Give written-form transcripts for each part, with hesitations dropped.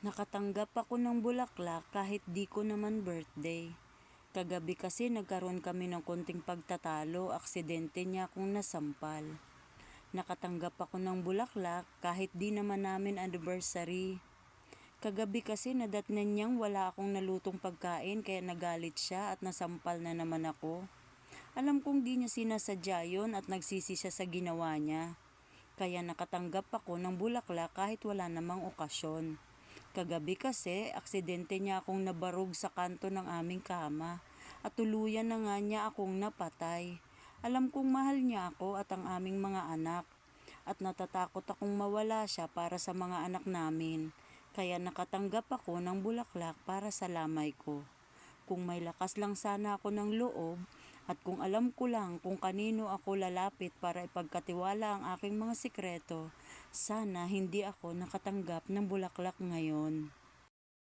Nakatanggap ako ng bulaklak kahit di ko naman birthday. Kagabi kasi nagkaroon kami ng konting pagtatalo, aksidente niya akong nasampal. Nakatanggap ako ng bulaklak kahit di naman namin anniversary. Kagabi kasi nadatnan niyang wala akong nalutong pagkain kaya nagalit siya at nasampal na naman ako. Alam kong di niya sinasadya yun at nagsisi siya sa ginawa niya. Kaya nakatanggap ako ng bulaklak kahit wala namang okasyon. Kagabi kasi, aksidente niya akong nabarog sa kanto ng aming kama at tuluyan na nga niya akong napatay. Alam kong mahal niya ako at ang aming mga anak at natatakot akong mawala siya para sa mga anak namin. Kaya nakatanggap ako ng bulaklak para sa lamay ko. Kung may lakas lang sana ako ng loob at kung alam ko lang kung kanino ako lalapit para ipagkatiwala ang aking mga sikreto, sana hindi ako nakatanggap ng bulaklak ngayon.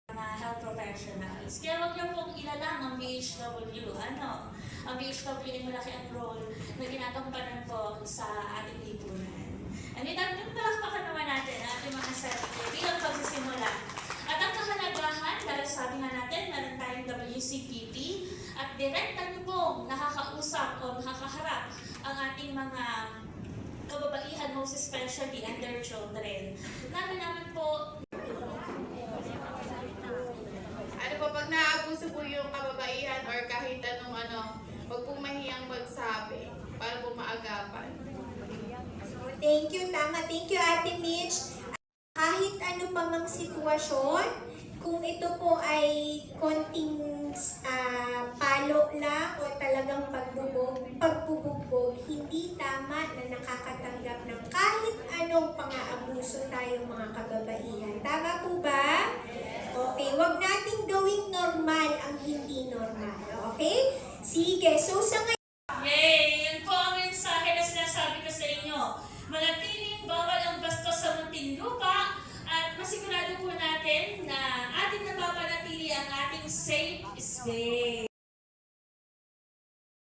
Mga health professionals. Kaya huwag niyo pong ilalang ang BHW. Ang BHW ay malaki ang role na ginagampanan po sa ating lipunan. And itang palakpakan naman natin ang ating mga sarili bilang pagsisimula. At ang kahalagahan, dahil sabi nga natin, meron tayong WCPP at direkta niyo pong nakakausap o nakakaharap ang ating mga kababaihan, most especially and their children. Namin po pag naaabuso po yung kababaihan or kahit huwag pong mahiyang magsabi para po maagapan. Thank you, tama. Thank you, Ate Mitch. Kahit ano pa mang sitwasyon, kung ito po ay konting palo lang o talagang pagbubugbog, hindi tama na nakakatanggap ng kahit anong pang-aabuso tayo mga kababaihan. Tama po ba? Okay, wag nating gawing normal ang hindi normal. Okay? Sige, so sa ngayon, yay! Yan po ang mensahe na sinasabi ko sa inyo. Manatiling bawal ang bastos sa munting lupa at masigurado po natin na ating napapanatili ang ating safe space.